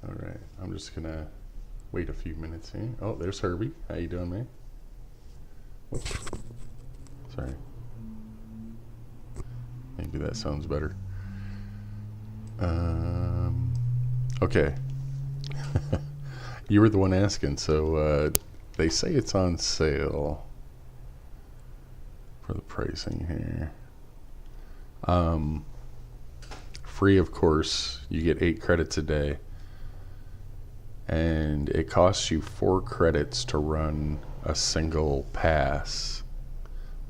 All right, I'm just gonna wait a few minutes here. Oh, there's Herbie. How you doing, man? Whoops. Sorry. Maybe that sounds better. Okay. You were the one asking, so they say it's on sale for the pricing here. Free, of course. You get 8 credits a day, and it costs you 4 credits to run a single pass,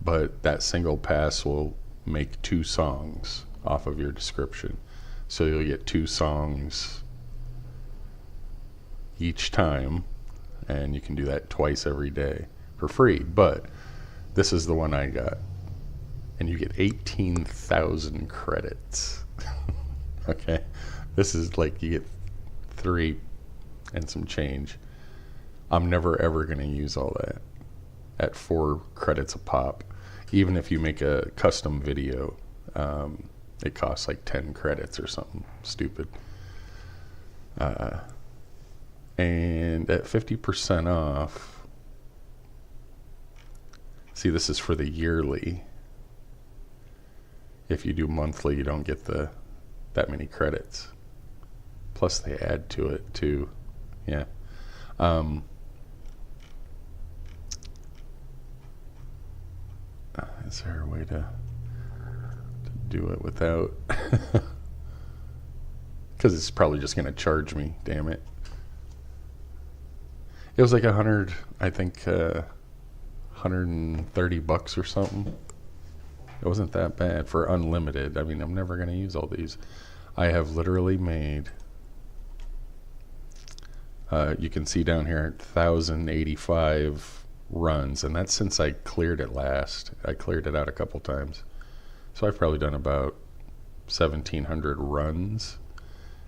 but that single pass will make 2 songs off of your description. So you'll get 2 songs each time, and you can do that twice every day for free. But this is the one I got, and you get 18,000 credits. Okay, this is like you get 3 and some change. I'm never ever going to use all that at 4 credits a pop. Even if you make a custom video, it costs like 10 credits or something stupid. And at 50% off, see, this is for the yearly. If you do monthly, you don't get that many credits. Plus they add to it too. Yeah. Is there a way to do it without? Because it's probably just going to charge me, damn it. It was like 100, I think, $130 or something. It wasn't that bad for unlimited. I mean, I'm never going to use all these. I have literally made, you can see down here, 1,085 runs, and that's since I cleared it last. I cleared it out a couple times. So I've probably done about 1,700 runs,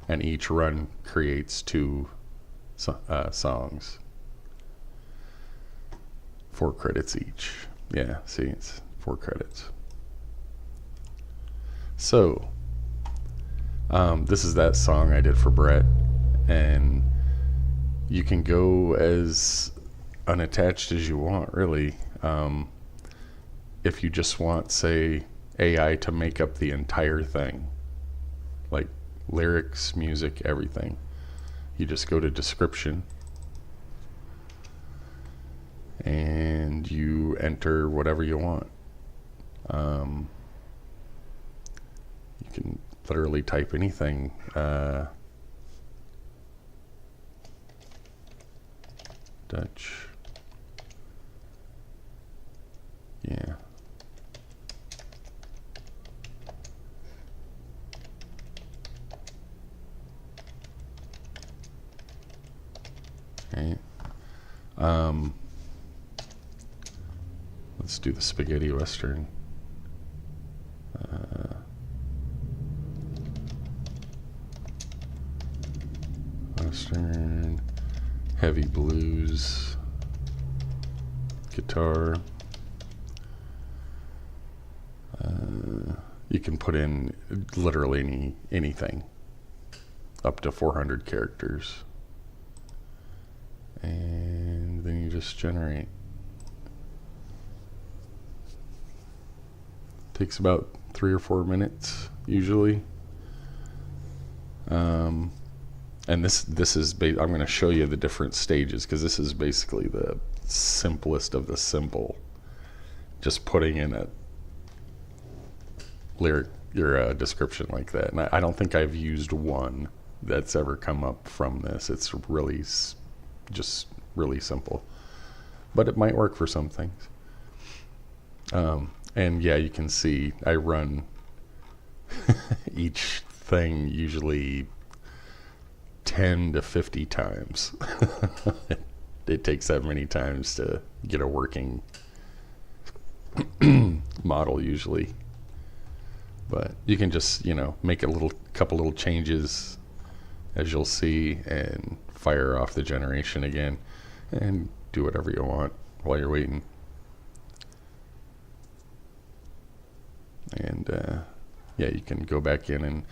and each run creates 2 songs. 4 credits each. Yeah, see, it's 4 credits. So, this is that song I did for Brett, and you can go as unattached as you want, really. If you just want, say, AI to make up the entire thing, like lyrics, music, everything, you just go to description and you enter whatever you want. You can literally type anything. Dutch. Yeah. Okay. Let's do the spaghetti western. Western, heavy blues, guitar. You can put in literally anything, up to 400 characters. And then you just generate. Takes about 3 or 4 minutes usually. And this is I'm going to show you the different stages, because this is basically the simplest of the simple. Just putting in a lyric, your description like that. And I don't think I've used one that's ever come up from this. It's really just really simple, but it might work for some things. And yeah, you can see I run each thing usually 10 to 50 times. It takes that many times to get a working model usually. But you can just, make a couple little changes, as you'll see, and fire off the generation again and do whatever you want while you're waiting. And yeah, you can go back in, and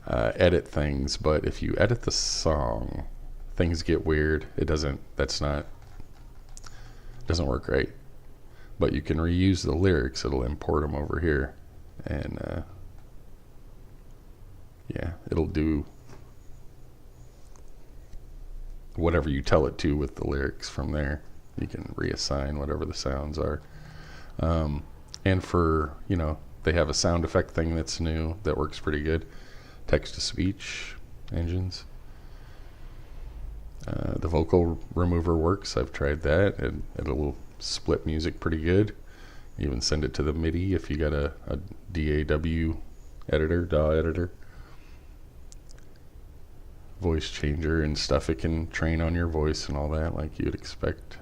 edit things, but if you edit the song, things get weird. It doesn't work right. But you can reuse the lyrics. It'll import them over here, and yeah, it'll do whatever you tell it to with the lyrics from there. You can reassign whatever the sounds are. And for, they have a sound effect thing that's new that works pretty good. Text-to-speech engines. The vocal remover works. I've tried that, and it'll split music pretty good. Even send it to the MIDI if you got a DAW editor. Voice changer and stuff. It can train on your voice and all that like you'd expect.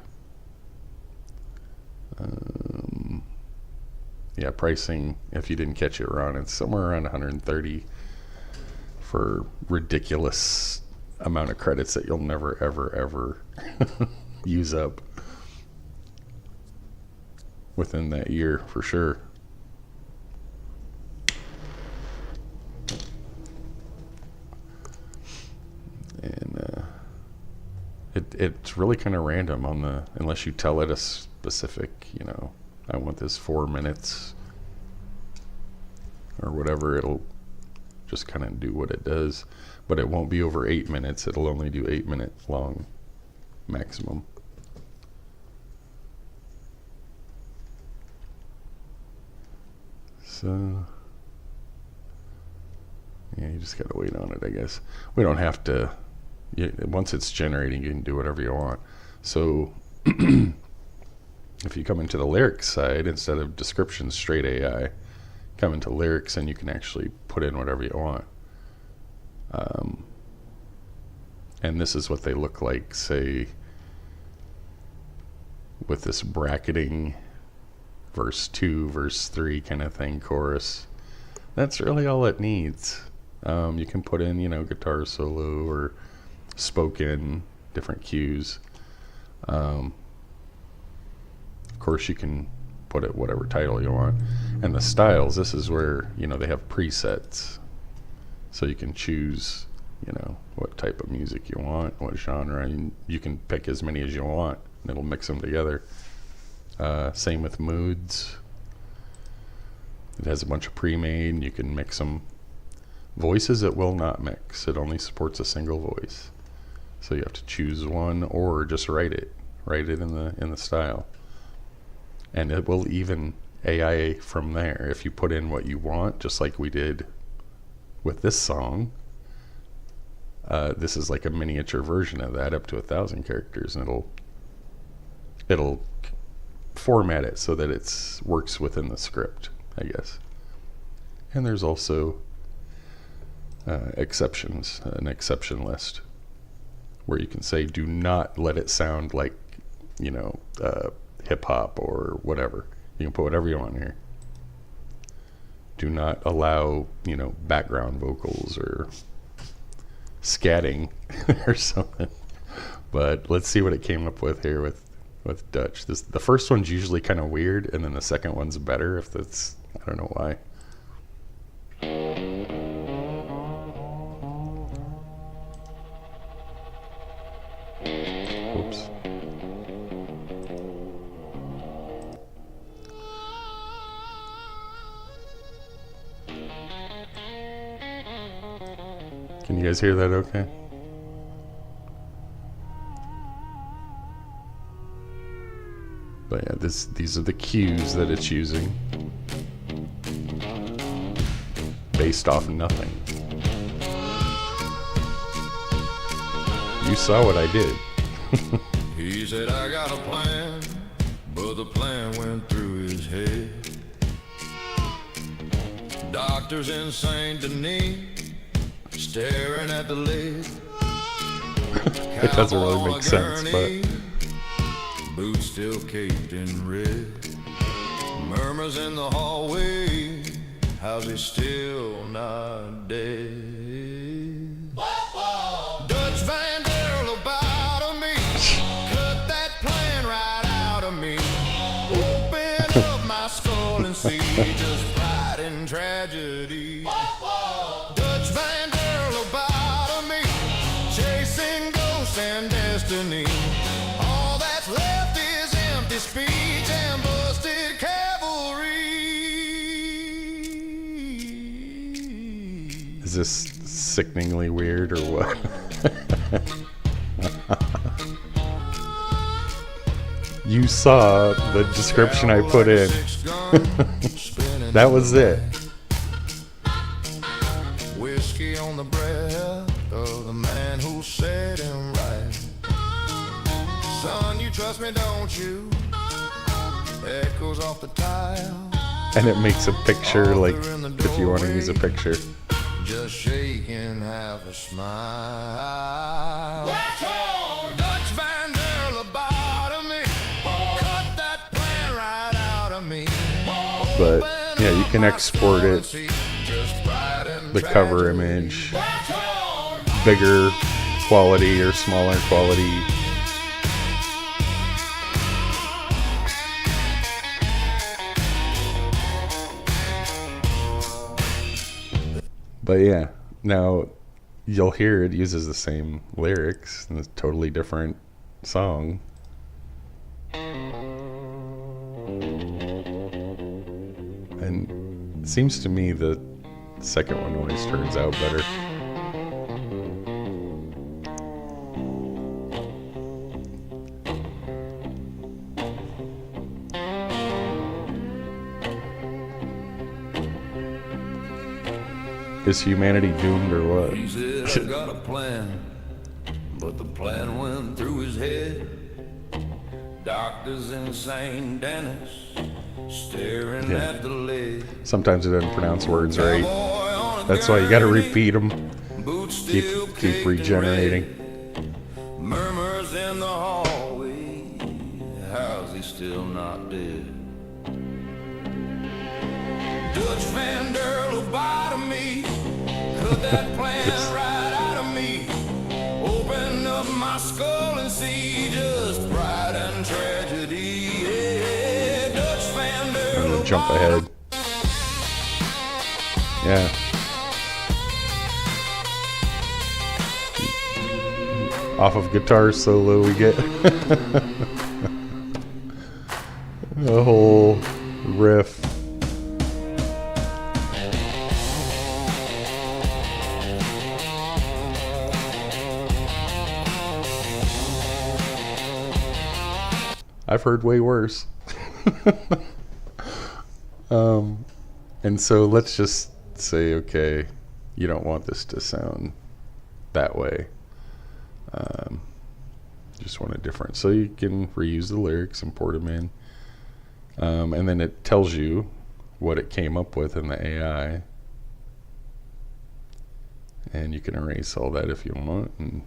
Yeah, pricing, if you didn't catch it, Ron, it's somewhere around 130 for ridiculous amount of credits that you'll never, ever, ever use up within that year for sure. And it's really kind of random unless you tell it a specific, I want this 4 minutes or whatever, it'll just kind of do what it does. But it won't be over 8 minutes. It'll only do 8 minute long maximum. So, yeah, you just gotta wait on it, I guess. We don't have to, once it's generating, you can do whatever you want. So, if you come into the lyrics side, instead of description straight AI, come into lyrics and you can actually put in whatever you want. And this is what they look like, say, with this bracketing, verse 2, verse 3 kind of thing, chorus. That's really all it needs. You can put in, guitar solo or spoken, different cues. Of course, you can put it whatever title you want. And the styles, this is where, they have presets. So you can choose, what type of music you want, what genre. And you can pick as many as you want, and it'll mix them together. Same with moods. It has a bunch of pre-made, and you can mix them. Voices it will not mix. It only supports a single voice. So you have to choose one or just write it in the style. And it will even AI from there. If you put in what you want, just like we did with this song, this is like a miniature version of that, up to 1,000 characters, and it'll format it so that it works within the script, I guess. And there's also exceptions, an exception list, where you can say, do not let it sound like, hip hop or whatever. You can put whatever you want here. Do not allow, background vocals or scatting or something. But let's see what it came up with here with Dutch. The first one's usually kind of weird, and then the second one's better. I don't know why. Oops. Can you guys hear that okay? But yeah, these are the cues that it's using based off nothing. You saw what I did. He said, I got a plan, but the plan went through his head. Doctors in Saint Denis, staring at the lid. It doesn't really make sense, but boots still caked in red. Murmurs in the hallway, how's he still not dead? Dutch Van Der Lobotomy, cut that plan right out of me. Open up my skull and see just pride and tragedy. Dutch Van destiny. All that's left is empty speech and busted cavalry. Is this sickeningly weird or what? You saw the description I put in. That was it. Whiskey on the breath of the man who said him right. Son, you trust me, don't you? Echoes off the tile. And it makes a picture, like, if you want to use a picture. Just shaking half a smile. Dutch Van der lobotomy. Cut that plan right out of me. But yeah, you can export it, the cover image, bigger quality or smaller quality. But yeah, now you'll hear it uses the same lyrics in a totally different song. And it seems to me the second one always turns out better. Is humanity doomed or what? He said, I got a plan, but the plan went through his head. Doctors insane, dentists staring Yeah. at the lead. Sometimes it doesn't pronounce words right. That's why you gotta repeat them. Keep regenerating. Murmurs in the hallway. How's he still not dead? Dutch Van der lobotomy. Cut that plan right out of me. Open up my skull and see just pride and tragedy. Yeah, Dutch Van der I'm gonna jump ahead. Yeah. Off of guitar solo we get a whole riff. I've heard way worse. And so let's just say, okay, you don't want this to sound that way. Just want it different. So you can reuse the lyrics, import them in. And then it tells you what it came up with in the AI. And you can erase all that if you want and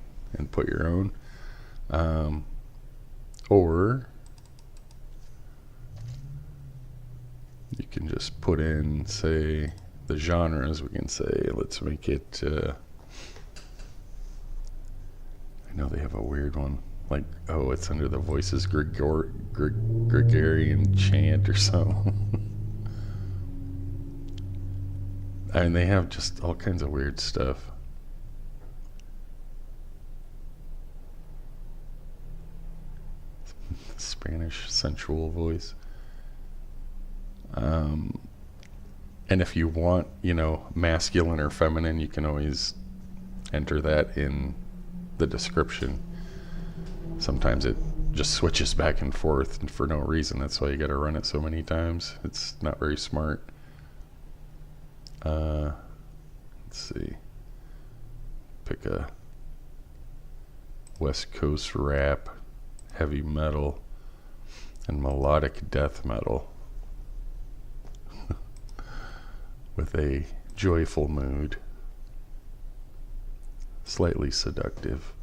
put your own. Or you can just put in, say, the genres. We can say, let's make it, I know they have a weird one. Like, oh, it's under the voices Gregorian chant or something. I mean, they have just all kinds of weird stuff. Spanish sensual voice. And if you want, masculine or feminine, you can always enter that in the description. Sometimes it just switches back and forth for no reason. That's why you got to run it so many times. It's not very smart. Let's see. Pick a West Coast rap, heavy metal, and melodic death metal with a joyful mood, slightly seductive,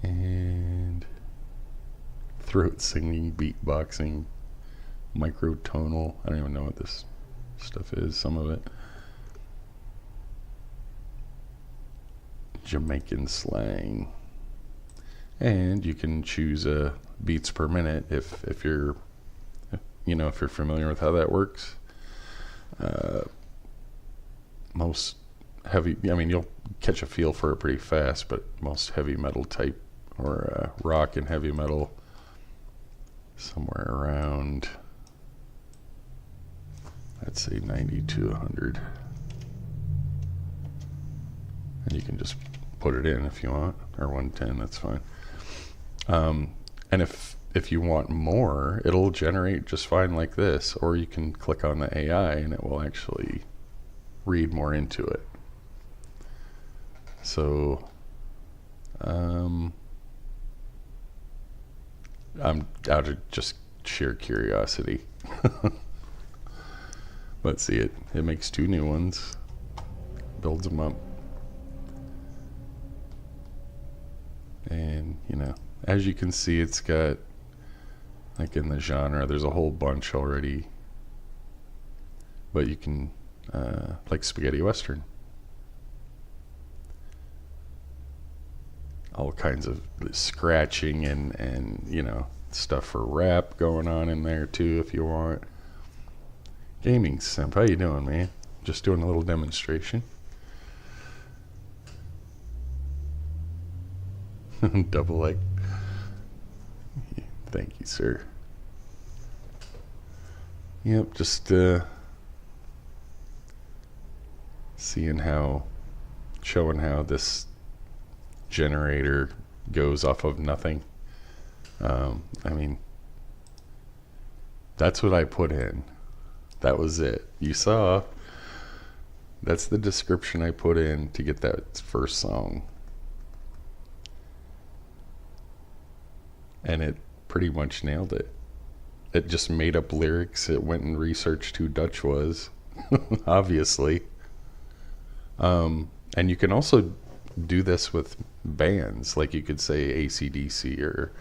and throat singing, beatboxing, microtonal. I don't even know what this stuff is, some of it. Jamaican slang. And you can choose beats per minute if you're if you're familiar with how that works. Most heavy, I mean, you'll catch a feel for it pretty fast, but most heavy metal type or rock and heavy metal, somewhere around, I'd say 90 to 100. And you can just put it in if you want, or 110, that's fine. And if you want more, it'll generate just fine like this, or you can click on the AI and it will actually read more into it. So I'm out of just sheer curiosity. But see, it makes 2 new ones, builds them up. And, you know, as you can see, it's got, like in the genre, there's a whole bunch already. But you can, like spaghetti western. All kinds of scratching and you know, stuff for rap going on in there too if you want. Gaming Simp, how you doing, man? Just doing a little demonstration. Double like. Thank you, sir. Yep, just showing how this generator goes off of nothing. I mean, that's what I put in. That was it. You saw. That's the description I put in to get that first song. And it pretty much nailed it. It just made up lyrics. It went and researched who Dutch was, obviously. And you can also do this with bands. Like you could say AC/DC or,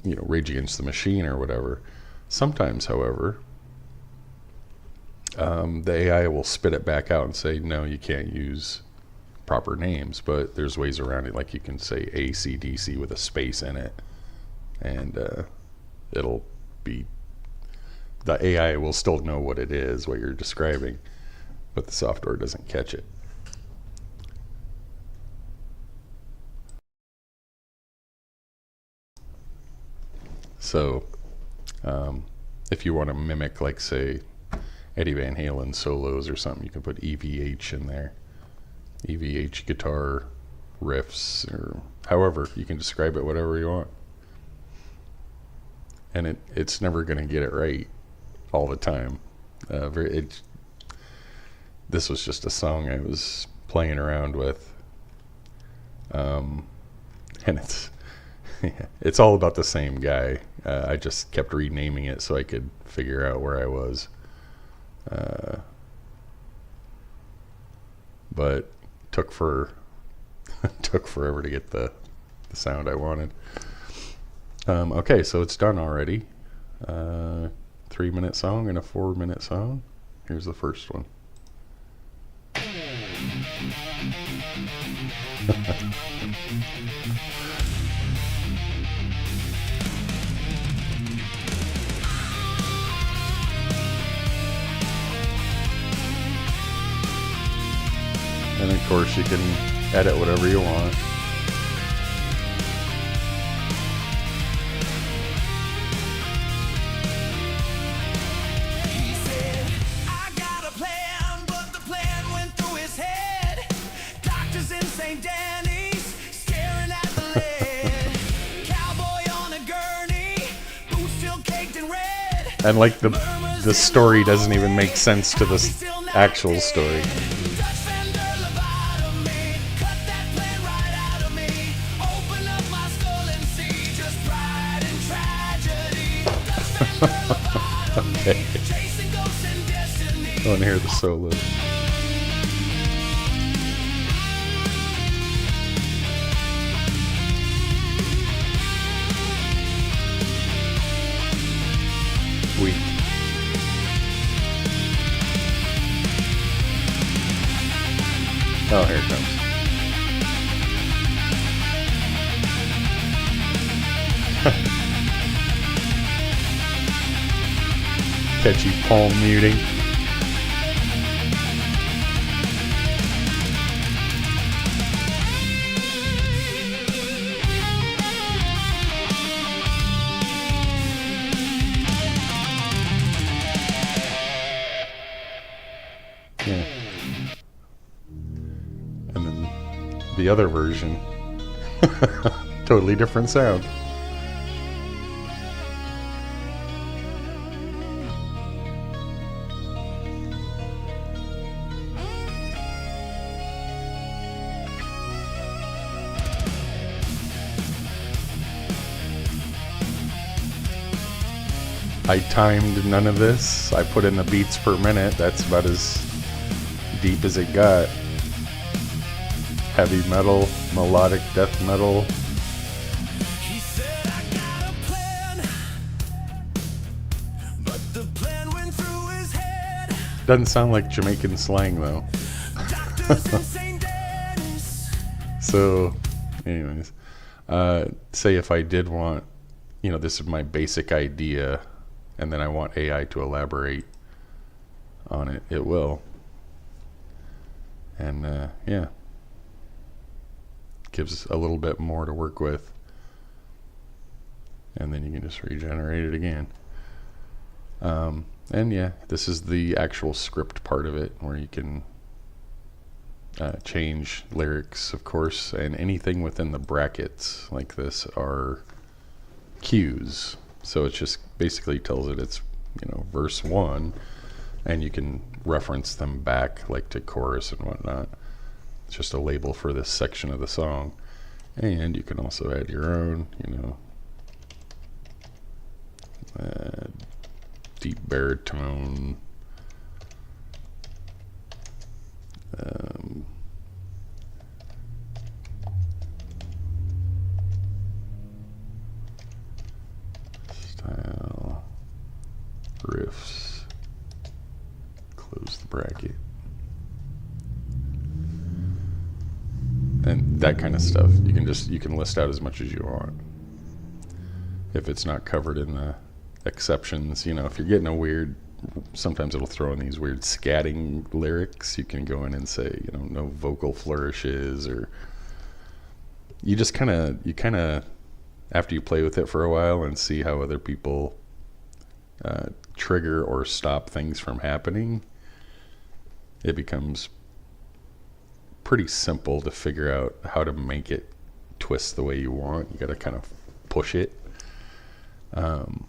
you know, Rage Against the Machine or whatever. Sometimes, however, the AI will spit it back out and say, no, you can't use proper names, but there's ways around it. Like you can say AC/DC with a space in it, and it'll be, the AI will still know what it is, what you're describing, but the software doesn't catch it. So if you want to mimic, like say Eddie Van Halen solos or something, you can put EVH in there. EVH guitar riffs, or however you can describe it, whatever you want. And it's never going to get it right all the time. This was just a song I was playing around with, and it's all about the same guy. I just kept renaming it so I could figure out where I was. But took forever to get the sound I wanted. Okay, so it's done already. 3-minute song and a 4-minute song. Here's the first one. And of course you can edit whatever you want. He said, I got a plan, but the plan went through his head. Doctors in St. Danny's, staring at the lead. Cowboy on a gurney, boots still caked in red. And like the story doesn't even make sense to the actual story. Okay. I want to hear the solo. Sweet. Oh, here it comes. Catchy palm muting. the other version. Totally different sound. I timed none of this. I put in the beats per minute. That's about as deep as it got. Heavy metal, melodic death metal. He said I got a plan, but the plan went through his head. Doesn't sound like Jamaican slang though. Doctors in St. Denis. So, anyways, say if I did want, this is my basic idea, and then I want AI to elaborate on it, it will. And yeah, gives a little bit more to work with, and then you can just regenerate it again. And yeah, this is the actual script part of it, where you can change lyrics, of course, and anything within the brackets like this are cues. So it just basically tells it it's verse 1, and you can reference them back like to chorus and whatnot. It's just a label for this section of the song. And you can also add your own, deep baritone, style, riffs, close the bracket, and that kind of stuff. You can list out as much as you want. If it's not covered in the exceptions, if you're getting a weird, sometimes it'll throw in these weird scatting lyrics, you can go in and say, no vocal flourishes, or you kind of, after you play with it for a while and see how other people trigger or stop things from happening, it becomes pretty simple to figure out how to make it twist the way you want. You got to kind of push it. And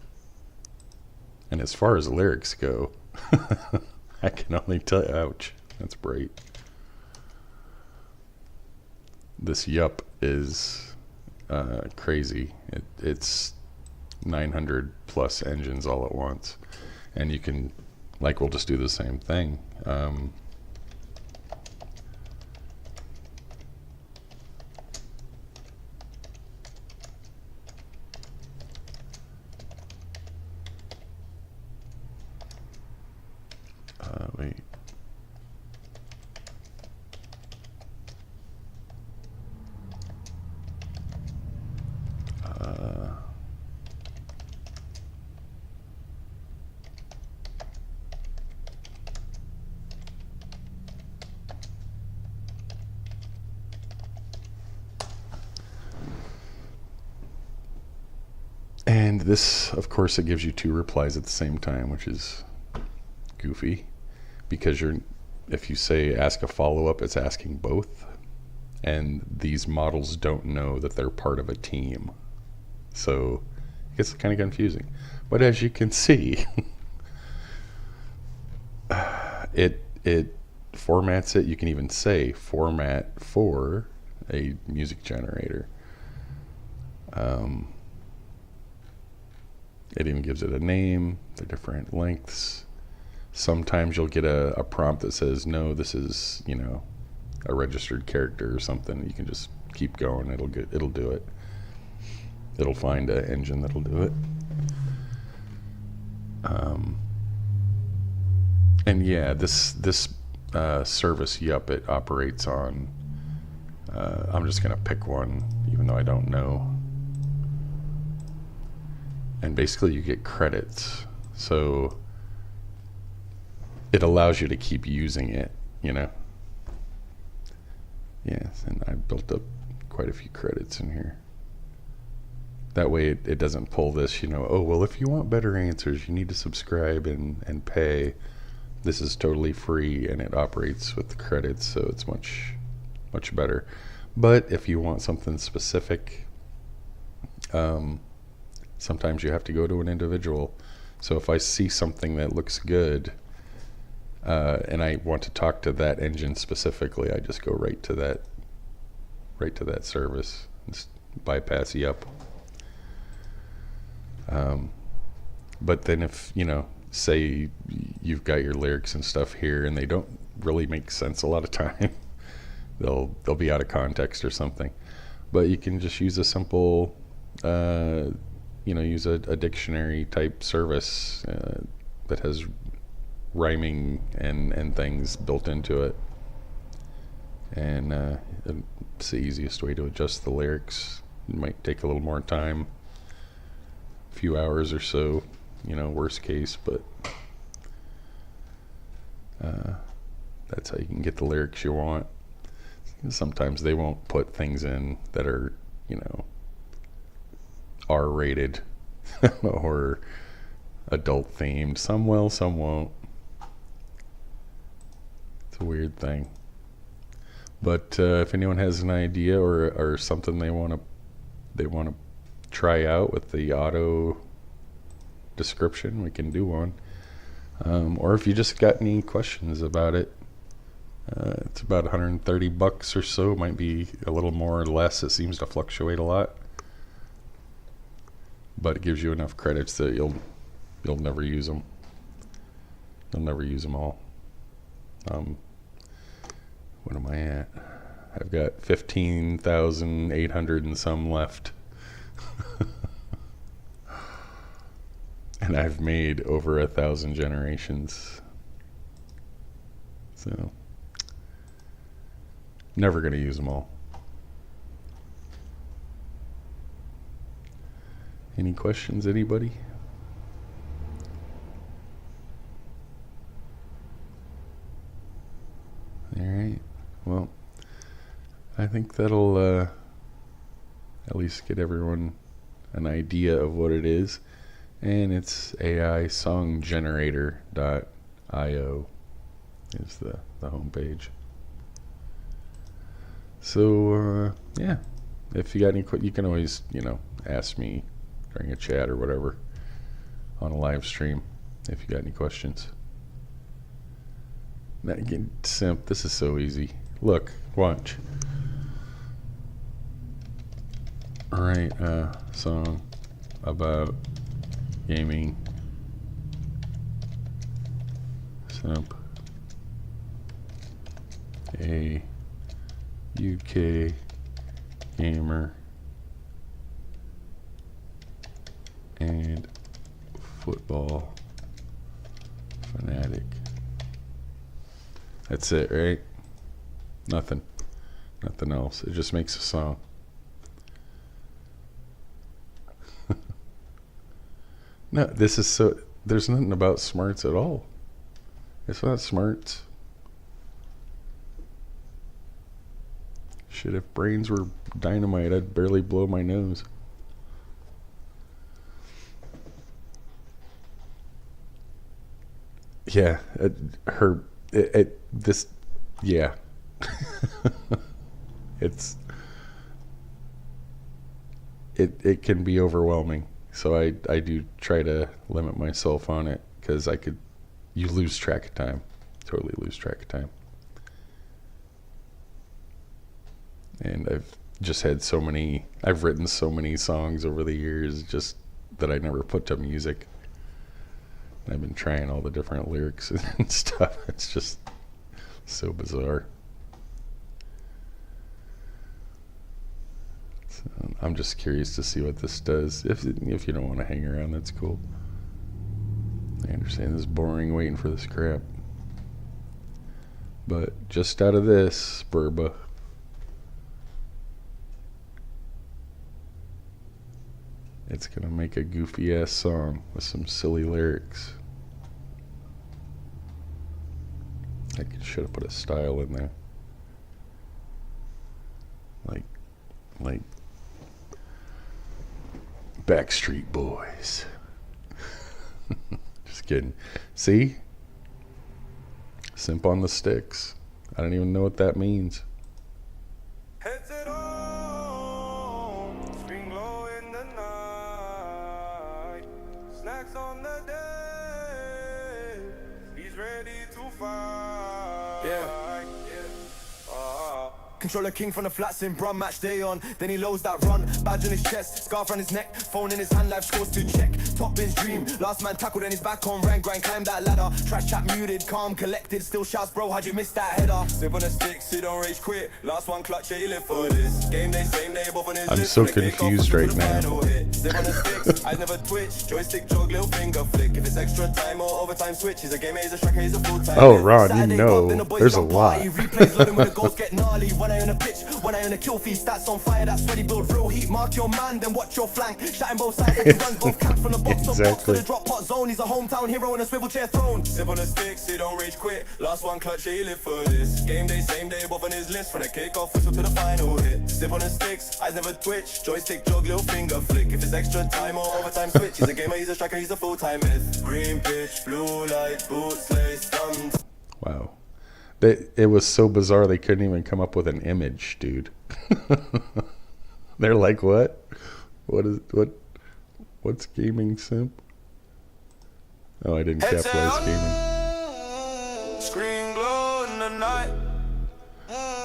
as far as lyrics go, I can only tell you, ouch, that's bright. This yup is crazy. It's 900 plus engines all at once. And you can, we'll just do the same thing. Wait. And this, of course, it gives you 2 replies at the same time, which is goofy, because if you say ask a follow-up, it's asking both, and these models don't know that they're part of a team, so it gets kind of confusing. But as you can see, it formats it. You can even say format for a music generator. It even gives it a name, the different lengths. Sometimes you'll get a prompt that says, no, this is, a registered character or something. You can just keep going. It'll do it. It'll find an engine that'll do it. And yeah, this service, yup, it operates on, I'm just going to pick one, even though I don't know. And basically you get credits. So it allows you to keep using it, Yes, and I built up quite a few credits in here. That way it doesn't pull this, oh, well, if you want better answers, you need to subscribe and pay. This is totally free, and it operates with the credits, so it's much, much better. But if you want something specific, sometimes you have to go to an individual. So if I see something that looks good, and I want to talk to that engine specifically, I just go right to that service, just bypass Yelp. But then if, say you've got your lyrics and stuff here and they don't really make sense a lot of time, they'll be out of context or something. But you can just use a simple, use a dictionary type service that has rhyming and things built into it. And it's the easiest way to adjust the lyrics. It might take a little more time, a few hours or so, worst case, but that's how you can get the lyrics you want. Sometimes they won't put things in that are, R-rated or adult themed. Some will, some won't. It's a weird thing. But if anyone has an idea or something they want to try out with the auto description, we can do one. Or if you just got any questions about it, it's about $130 or so. It might be a little more or less. It seems to fluctuate a lot, but it gives you enough credits that you'll never use them. You'll never use them all. What am I at? I've got 15,800 and some left. And I've made over 1,000 generations. So, never going to use them all. Any questions, anybody? All right. Well, I think that'll at least get everyone an idea of what it is. And it's aisonggenerator.io is the homepage. So, yeah. If you got any, you can always, ask me during a chat or whatever on a live stream if you got any questions. Now, again, simp, this is so easy. Look, watch. Write a song about gaming. Simp. A UK gamer and football fanatic. That's it, right? Nothing else. It just makes a song. No, this is so, there's nothing about smarts at all. It's not smarts. Shit, if brains were dynamite, I'd barely blow my nose. Yeah, yeah. It can be overwhelming. So I do try to limit myself on it because you lose track of time. Totally lose track of time. And I've written so many songs over the years just that I never put to music. I've been trying all the different lyrics and stuff. It's just so bizarre. So I'm just curious to see what this does. If you don't want to hang around, that's cool. I understand this is boring waiting for this crap. But just out of this, Burba. It's gonna make a goofy ass song with some silly lyrics. I should have put a style in there. Like Backstreet Boys. Just kidding. See? Simp on the sticks. I don't even know what that means. Heads it Snacks on the day. He's ready to fight. Yeah. Controller king from the flats in Brum, match day on. Then he loads that run, badge on his chest, scarf around his neck, phone in his hand, life scores to check. Top bin's dream, last man tackled and he's back on rank, grind, climb that ladder. Trash chat muted, calm, collected, still shouts, bro, how'd you miss that header? Sip on the sticks, he don't rage quit. Last one clutch, yeah, he live for this. Game day, same day, both on his I'm list, so when they kick off, confused to right the now. final hit. Sip on the sticks, I never twitch. Joystick jog, little finger flick. If it's extra time or overtime switch, he's a gamer, he's a striker, he's a full-time. Oh, Ron, you Saturday know, club, then the boys there's a got lot. party. Replays loading when the goals get gnarly. When I on the pitch, when I on the kill feed, stats on fire, that's when he build real heat. Mark your man, then watch your flank. Shouting both sides, like he runs both camps from the box to box to Exactly. the drop pot zone. He's a hometown hero in a swivel chair throne. Sip on the sticks, he don't rage quit. Last one clutch, yeah, he live for this. Game day, same day, both on his list. From the kick-off whistle to the final hit. Sip on the sticks, eyes never twitch. Joystick jog, little finger flick. If it's extra time or overtime switch, he's a gamer, he's a striker, he's a full-time myth. Green pitch, blue light, boots, lace, thumbs. Wow. It was so bizarre they couldn't even come up with an image, dude. They're like, what? What's gaming simp? Oh, I didn't capitalize gaming. Screen glow in the night.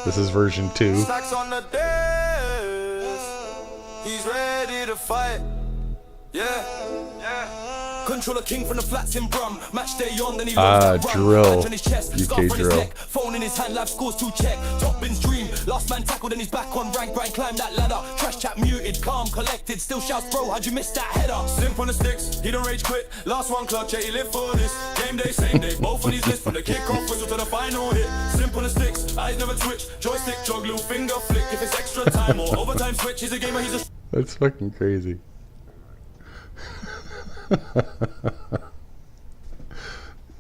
This is version 2. Snacks on the desk. He's ready to fight. Yeah. Controller king from the flats in Brum. Match day on, then he loads that run. drill. Badge on his chest, UK scarf on his drill. neck, phone in his hand, life scores to check. Top bin's dream, last man tackled and he's back on rank, grind, climb that ladder. Trash chat muted, calm, collected, still shouts, bro, how'd you miss that header? Simp on the sticks, he don't rage quit. Last one clutch, yeah, he live for this. Game day, same day, both on his list. From the kick-off whistle to the final hit. Simp on the sticks, eyes never twitch. Joystick jog, little finger flick. If it's extra time or overtime switch, he's a gamer, he's a... That's fucking crazy.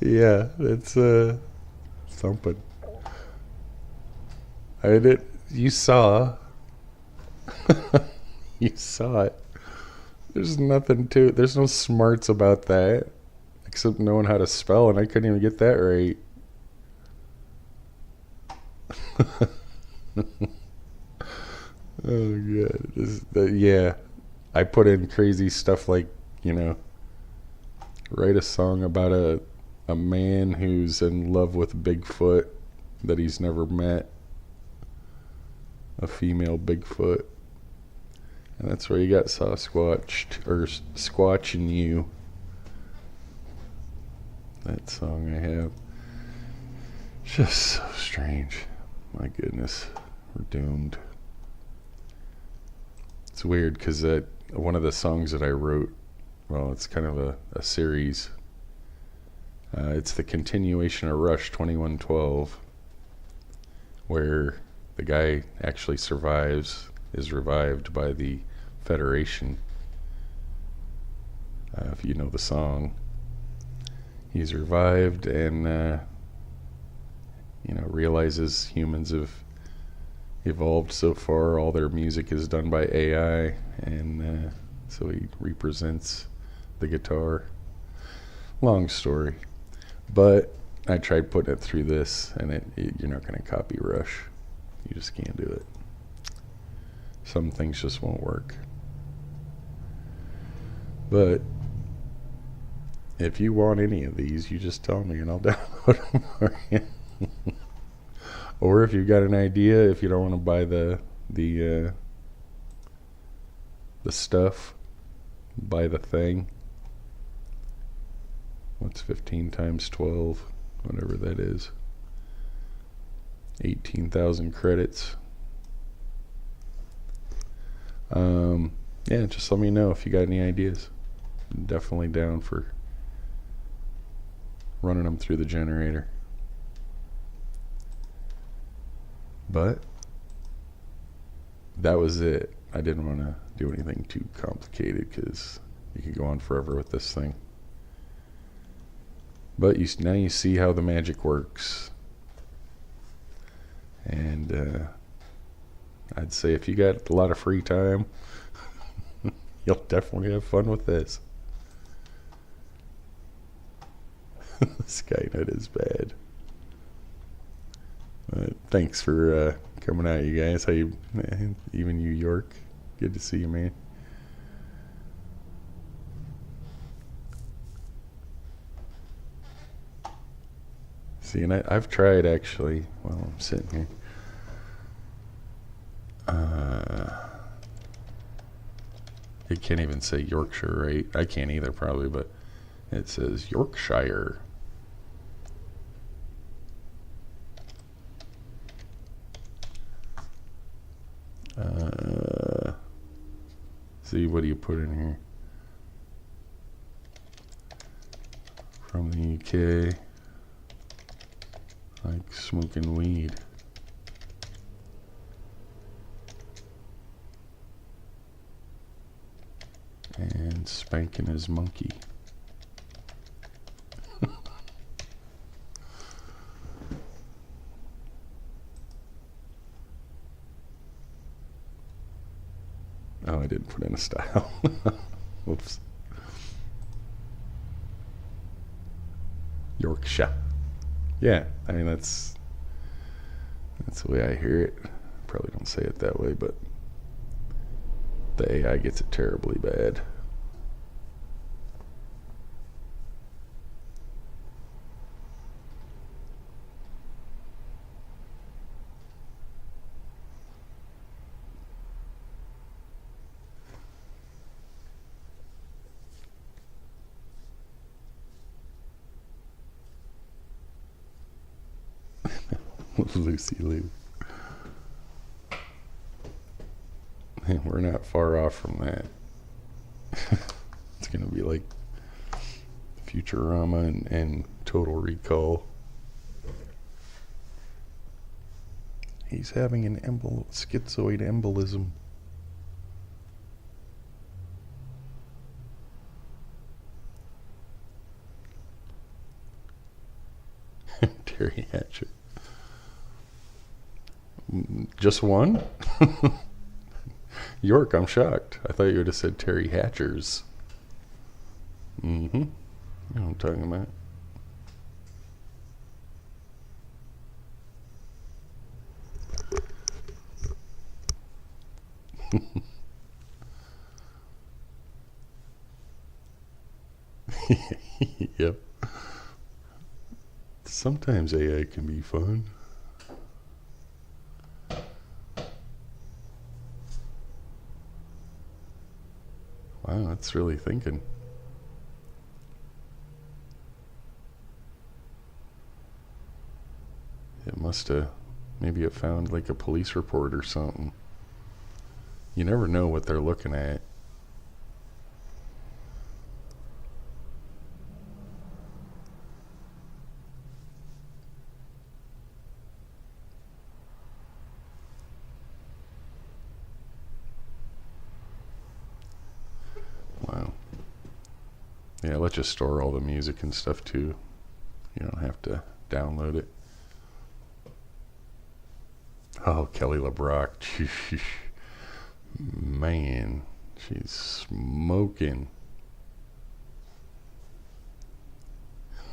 Yeah, it's something. You saw you saw it. There's nothing to it. There's no smarts about that except knowing how to spell, and I couldn't even get that right. Oh god. Yeah. I put in crazy stuff like, write a song about a man who's in love with Bigfoot that he's never met. A female Bigfoot. And that's where you got Sasquatch, or Squatch and You. That song I have. Just so strange. My goodness. We're doomed. It's weird because one of the songs that I wrote, well, it's kind of a series. It's the continuation of Rush 2112, where the guy actually is revived by the Federation. If you know the song, he's revived and realizes humans have evolved so far. All their music is done by AI, and so he represents the guitar. Long story, but I tried putting it through this, and you're not going to copy Rush. You just can't do it. Some things just won't work. But if you want any of these, you just tell me and I'll download them for you. Or if you've got an idea, if you don't want to buy the stuff, buy the thing. What's 15 times 12? Whatever that is. 18,000 credits. Yeah, just let me know if you got any ideas. I'm definitely down for running them through the generator. But that was it. I didn't want to do anything too complicated because you could go on forever with this thing. But now you see how the magic works. And I'd say if you got a lot of free time, you'll definitely have fun with this. Skynet is bad. Thanks for coming out, you guys. How you, even New York? Good to see you, man. See, and I've tried actually while I'm sitting here. It can't even say Yorkshire, right? I can't either, probably, but it says Yorkshire. See, what do you put in here? From the UK. Like smoking weed. And spanking his monkey. Oh, I didn't put in a style. Whoops. Yorkshire. Yeah, I mean that's the way I hear it. Probably don't say it that way, but the AI gets it terribly bad. Lucy Lou. Man, we're not far off from that. It's gonna be like Futurama and Total Recall. He's having an schizoid embolism. Terry Hatcher. Just one? York, I'm shocked. I thought you would have said Terry Hatchers. Mm-hmm. You know what I'm talking about. Yep. Sometimes AI can be fun. Wow, that's really thinking. It must have, maybe it found like a police report or something. You never know what they're looking at. Wow. Yeah, let's just store all the music and stuff too. You don't have to download it. Oh, Kelly LeBrock. Man, she's smoking.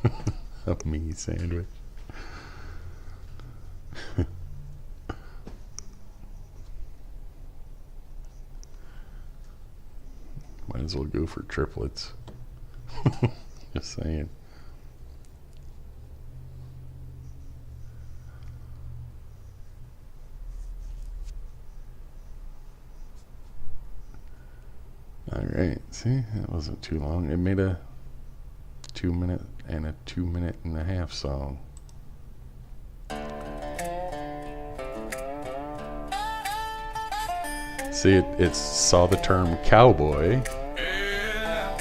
A mini sandwich. Might as well go for triplets. Just saying. Alright, see, that wasn't too long. It made a 2-minute and a 2.5-minute song. See, it saw the term cowboy. Yeah.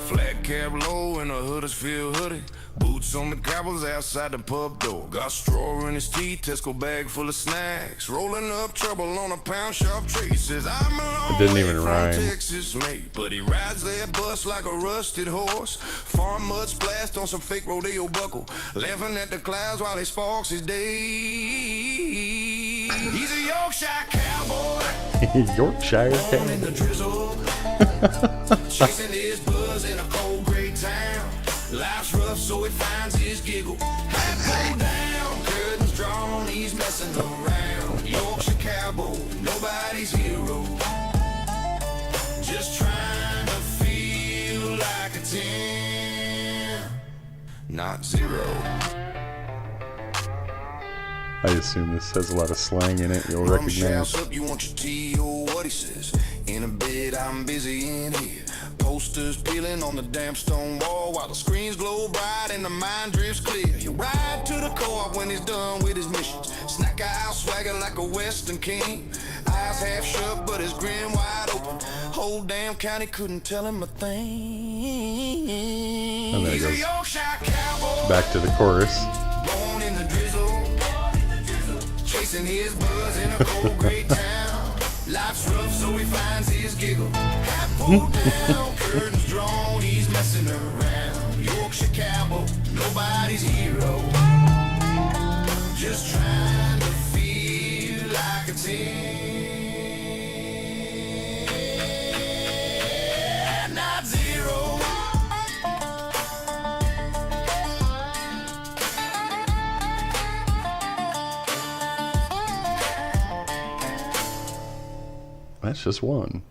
Flat cap low in a Huddersfield hoodie. Boots on the cobbles outside the pub door. Got straw in his teeth, Tesco bag full of snacks. Rolling up trouble on a pound shop traces. I'm a long It didn't way even from rhyme. Texas, mate, but he rides that bus like a rusted horse. Farm mud splashed on some fake rodeo buckle. Laughing at the clouds while he sparks his day. He's a Yorkshire cowboy. Yorkshire Born in the cowboy. drizzle. Chasing his buzz in a cold gray town. Life's rough, so he finds his giggle. Hat pulled down, curtains drawn, he's messing around. Yorkshire cowboy, nobody's hero. Just trying to feel like a 10. not zero. I assume this has a lot of slang in it you'll Mom recognize. shouts up, you want your tea or what he says. In a bed, I'm busy in here. Posters peeling on the damp stone wall while the screens glow bright and the mind drifts clear. He'll ride to the co-op when he's done with his missions. Snack out, swagger like a western king. Eyes half shut, but his grin wide open. Whole damn county couldn't tell him a thing. And there it He's a goes. Yorkshire cowboy, Back to the chorus. born in the drizzle. Chasing his buzz in a cold gray town. Life's rough, so he finds his giggle. Hat pulled down, curtains drawn, he's messing around. Yorkshire cowboy, nobody's hero. Just trying to feel like a 10, not zero. That's just one.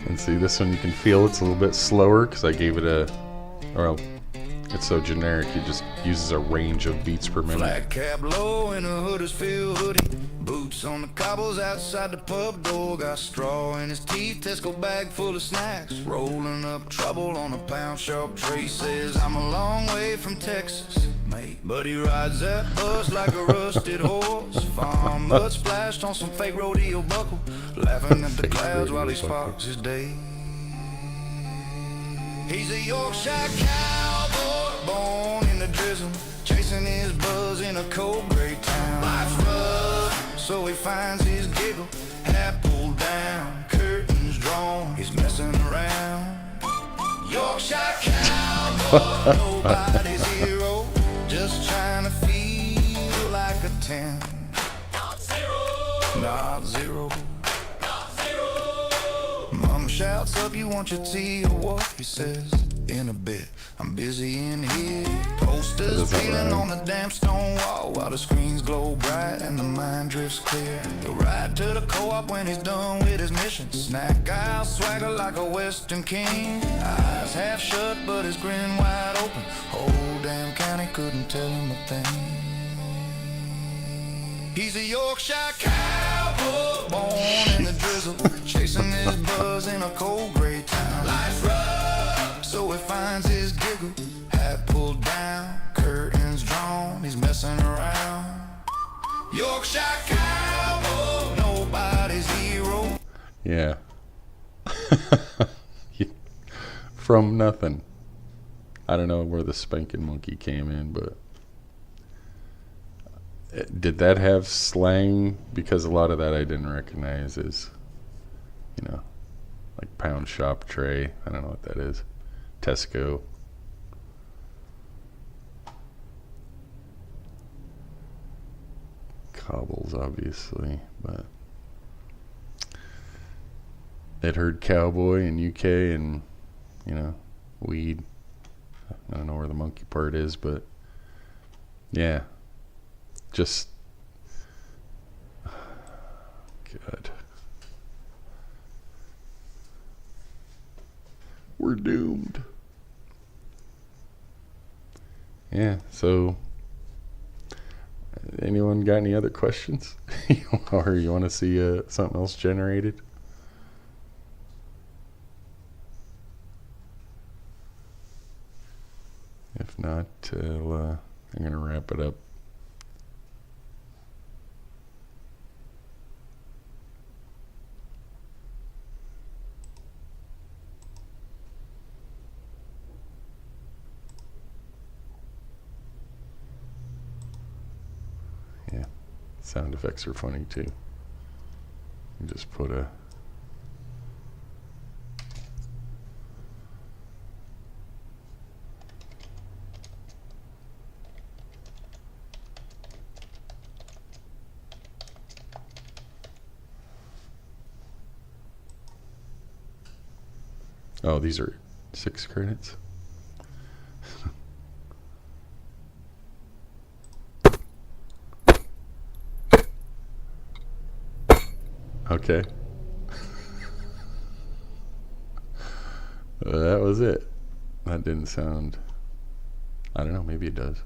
And see, this one you can feel it's a little bit slower because I gave it a, well, it's so generic, it just uses a range of beats per minute. Flat cap low in a Huddersfield hoodie. Boots on the cobbles outside the pub door. Got straw in his teeth, Tesco bag full of snacks. Rolling up trouble on a pound sharp tray. Says I'm a long way from Texas, mate, but he rides that bus like a rusted horse. Farm mud splashed on some fake rodeo buckle. Laughing at the clouds while he sparks his day. He's a Yorkshire cowboy, born in the drizzle, chasing his buzz in a cold gray town. Life's rough, so he finds his giggle. Hat pulled down, curtains drawn, he's messing around. Yorkshire cowboy, nobody's hero, just trying to feel like a 10. Not zero. Not zero. Mom shouts up, you want your tea or what? He says, in a bit, I'm busy in here. Posters Does that peeling rhyme? on the damp stone wall while the screens glow bright and the mind drifts clear. He'll ride to the co-op when he's done with his mission. Snack out, swagger like a western king. Eyes half shut, but his grin wide open. Whole damn county couldn't tell him a thing. He's a Yorkshire cowboy, born in the drizzle, chasing his buzz in a cold gray town. Life's rough, so he finds his giggle. Hat pulled down, curtains drawn, he's messing around. Yorkshire cowboy, nobody's hero. Yeah. From nothing. I don't know where the Spanking Monkey came in, but did that have slang? Because a lot of that I didn't recognize as, you know, like pound shop tray. I don't know what that is. Tesco. Cobbles, obviously, but it heard cowboy in UK and, you know, weed. I don't know where the monkey part is, but yeah. Just God. We're doomed. Yeah, so anyone got any other questions? Or you want to see something else generated? If not, I'm going to wrap it up. Yeah, sound effects are funny too. You just put a Oh, these are 6 credits. Okay. That was it. That didn't sound. I don't know. Maybe it does.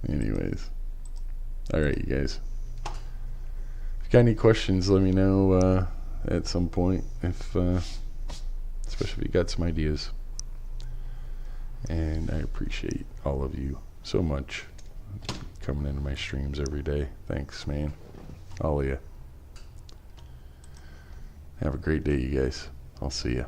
Anyways. Alright, you guys. If you got any questions, let me know at some point. Especially if you got some ideas. And I appreciate all of you so much coming into my streams every day. Thanks, man. All of you. Have a great day, you guys. I'll see you.